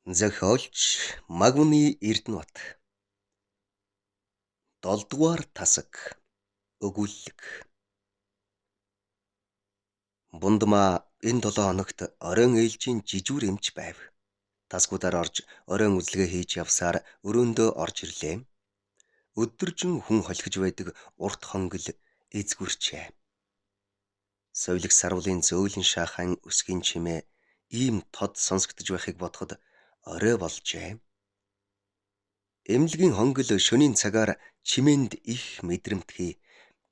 Зохиолч Магуны Эрдэнэбат. 7-р тасаг. Өгүүлэг. Бундмаа энэ 7 хоногт оройн ээлжийн жижүүр эмч байв. Тасгуудаар орж оройн үзлэгээ хийж явсаар өрөөндөө орж ирлээ. Өдөржин хүн холхиж байдаг урт хонгил эзгүрчээ. Совилог сарвлын зөөлөн шаахан өсгийн чимээ ийм тод сонсогдож байхыг бодоход орой болжээ. Эмнэлгийн хонгил шөнийн цагаар чимээнд их мэдрэмтгий,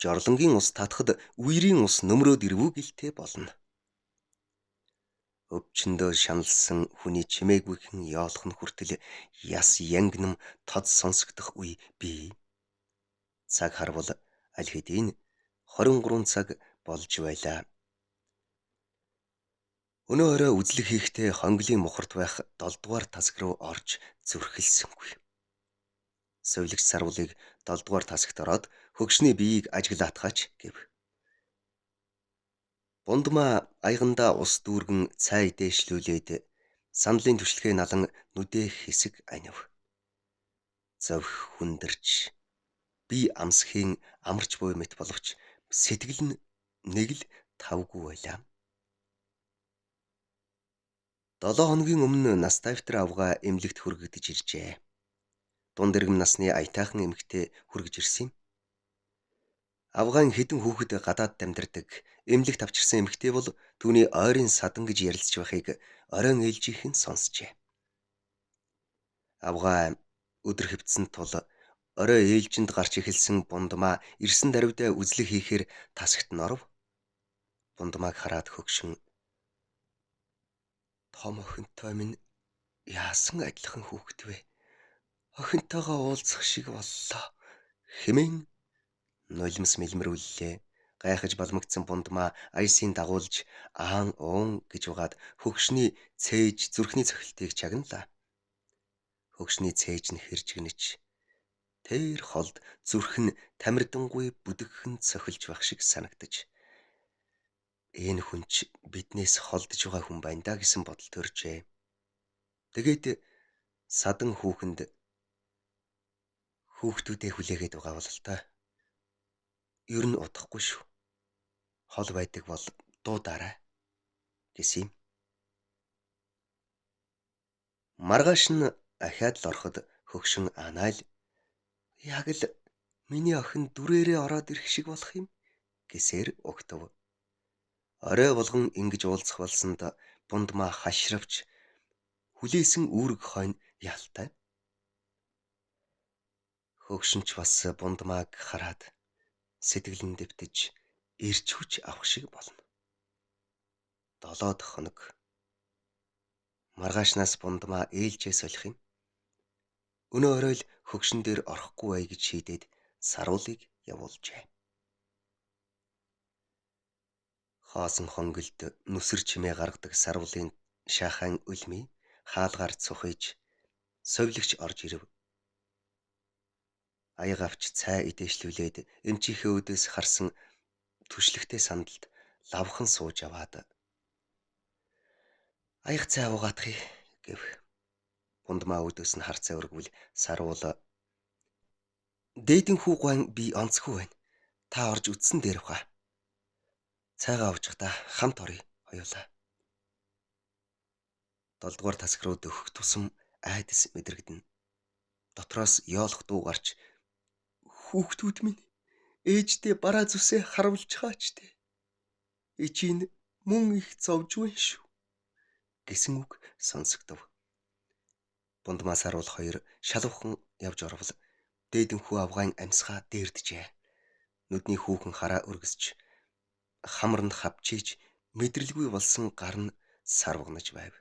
жорлонгийн ус татахад үерийн ус нөмрөөд ирвүүгилтэй болно. Өвчнөдөө шаналсан хүний чимээгүйхэн яолох нь хүртэл яс янгнам тод сонсогдох үе бий. Цаг харвал аль хэдийн 23 цаг болж байлаа. Өнөө орой үзлэг хийхдээ хонглын мухарт байх 7-р тасаг руу орж зүрхэлсэнгүй. Совилагч сарвлыг 7-р тасагт ороод хөгшний биеийг ажиглаатгаач гэв. Бундмаа аягандаа ус дүүргэн цай дээшлүүлээд сандлын түшилгээ налан нүдээ хэсэг анив. Зовх хүндэрч би амсхийн амарч буй мэт боловч сэтгэл нь нэг л тавгүй байлаа. 7 хоногийн өмнө настай втер авгаа эмнэлэгт хүргэгдэж иржээ. Дунд иргэм насны аятайхан эмэгтэй хүргэж ирсэн юм. Авгаан хэдэн хүүхэд гадаад амьдардаг эмнэлэгт авчирсан эмэгтэй бол түүний ойрын садан гэж ярилцж байхыг оройн ээлжийнхэн сонсжээ. Авгаа өдөр хэвтсэн тул орой ээлжинд гарч эхэлсэн бундмаа ирсэн даруйдаа үзлэг хийхээр тасагт норов. Бундмааг хараад хөгшин том охинтой минь яасан адилхан хүүхэд вэ? Охинтойгоо уулзах шиг боллоо хэмээн нулимс мэлмэрүүллээ. Гайхаж балмагцсан бундмаа аясын дагуулж аан уун гэж угаад хөгшний цээж зүрхний цохилтыг чагналаа. Хөгшний цээж нь хэржигнэж тэр холд зүрх нь тамирдангүй бүдэгхэн цохилж байх шиг санагдаж энэ хүн ч биднээс холдож байгаа хүн байна да гэсэн бодол төржээ. Тэгээд садан хүүхдүүдээ хүлээгээд байгаа бол л та. Ер нь удахгүй шүү. Хол байдаг бол дуудаарай гэсэн юм. Маргааш нь ахаад л ороход хөгшин анайл яг л миний охин дүрээрээ ороод ирэх шиг болох юм гэсээр угтав. Орой болгон ингэж уулзах болсонд бундмаа хашравч хүлээсэн үүрэг хойно ялтай. Хөгшин ч бас бундмааг хараад сэтгэлэн дэвтэж ирч хүч авах шиг болно. 7 дахь хоног. Маргаашнаас бундмаа ээлжээ солих юм. Өнөө орой л хөгшин дээр орохгүй бай гэж шийдээд сарвлыг явуулжээ. Хоосон хонгилд нүсэр чимээ гаргадаг сарвлын шаахан үлми хаалгаар цухиж совилагч орж ирэв. Аяг авч цай идээшлүүлээд эмчийнхээ өдөөс харсан түшлэгтэй сандалд лавхан сууж аваад аяг цай уугаадах гэв. Бундмаа өдөөс нь харцаа өргөвөл сарвул дээдэн хүү гуайн би онцгүй байна. Та орж үтсэн дээр баха. Цайгаа авчих та хамт оръё хоёулаа. 7-р тасаг руу дөхөх тусам айдас мэдрэгдэнэ. Дотроос ёолох дуу гарч хүүхдүүд минь ээждээ бараа зүсээ харуулж хаач те. Ичийн мөн их зовж байна шүү гэсэн үг сонсогдов. Бундмаа сарвал хоёр шалуухан явж орвол дээдэн хүү авгаан амьсгаа дээрдэжээ. Нүдний хүүхэн хараа өргөсч хамранд хавчиж мэдрэлгүй болсон гар нь сарвгнаж байв.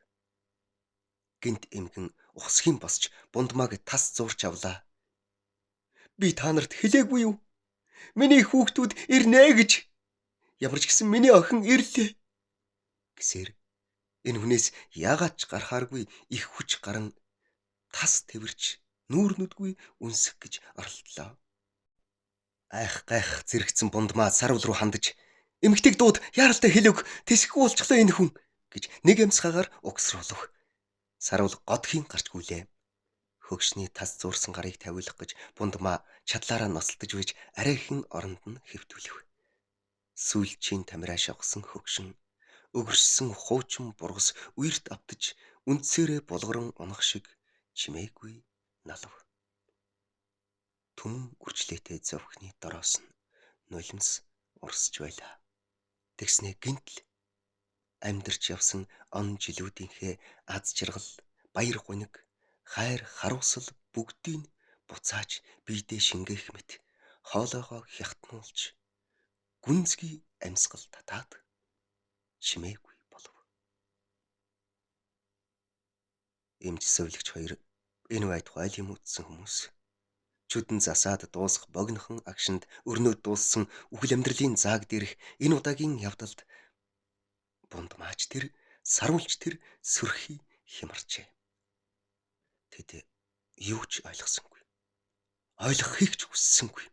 Гинт эмгэн ухсхийн босч бундмааг тас зуурч авлаа. Би та нарт хэлээгүй юу? Миний хүүхдүүд ирнэ гэж. Ямар ч гэсэн миний охин ирлээ гэсээр энэ хүнээс яагаад ч гарахааргүй их хүч гарan тас тэрч нүүр нүдгүй үнсэх гэж оролдлоо. Гайх зэрэгцэн бундмаа сарвал руу хандаж эмэгтэйг дууд яаралтай хэлэг тэсэхгүй болчихлоо энэ хүн гэж нэг амьсгаагаар угсруулв. Саруул годхийн гарч гүйлээ. Хөгшний тас зуурсан гарыг тавиулах гэж бундмаа чадлаараа ноцтолдож байж арайхийн оронд нь хэвтүүлв. Сүүлчийн тамираа шавхсан хөгшин өгөршсөн хуучин бургас үерт автаж үндсээрээ булгаран унах шиг чимээгүй налв. Түмэн үржлээтэй зовхны дороос нь нулимс урсж байлаа. Тэгснээ гинтл амьдарч явсан он жилүүдийнхээ аз жаргал, баяр гуниг, хайр харуусал бүгдийг буцааж биедээ шингээх мэт хоолоогоо хятнуулж гүнзгий амьсгал татаад чимээгүй болов. Эмч сувлагч хоёр энэ бай тухайл юм утсан хүмүүс. Чүдэн засаад дуусах богинохон агшинд өрнөд дууссан үхэл амьдралын зааг дээрх энэ удаагийн явдалд бундмаач тэр, саруулч тэр сөрхий хямарчээ. Тэд юу ч ойлгосонгүй. Ойлгохыг ч хүссэнгүй.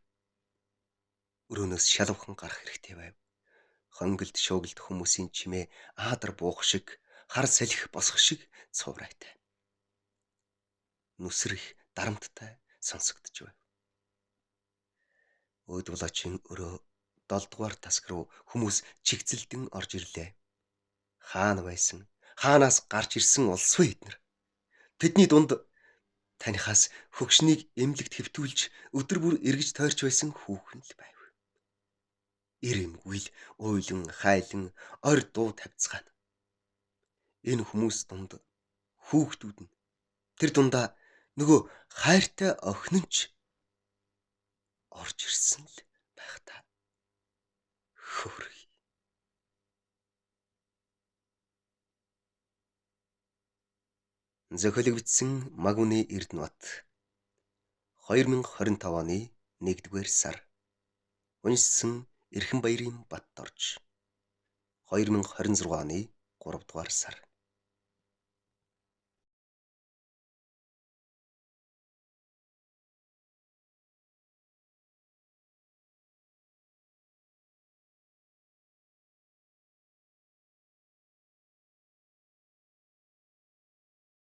Өрөөнөөс шалвхан гарах хэрэгтэй байв. Хонголд шуугилд хүмүүсийн чимээ аадар буух шиг, хар салхи босох шиг цуврайтай. Нүсрэх дарамттай сонсогдож байв. Өөд булаачийн өрөө 7 дугаар таск руу хүмүүс чигцэлдэн орж ирлээ. Хаана байсан? Хаанаас гарч ирсэн улс вэ эднэр? Тэдний дунд танихаас хөгшнийг эмнэлэгт хэвтүүлж өдөр бүр эргэж тойрч байсан хүүхэн л байв. Ир эмгүй л уйлан хайлан орь дуу тавьцгаана. Энэ хүмүүс дунд хүүхдүүд нь тэр дундаа нөгөө хайртай охин нь ч орж ирсэн л байх та. Хөрх. Зохиологдсон Магүний Эрдэнэбат 2025 оны 1-р сар. Уншсан Эрхэнбаярын Батторж 2026 оны 3-р сар.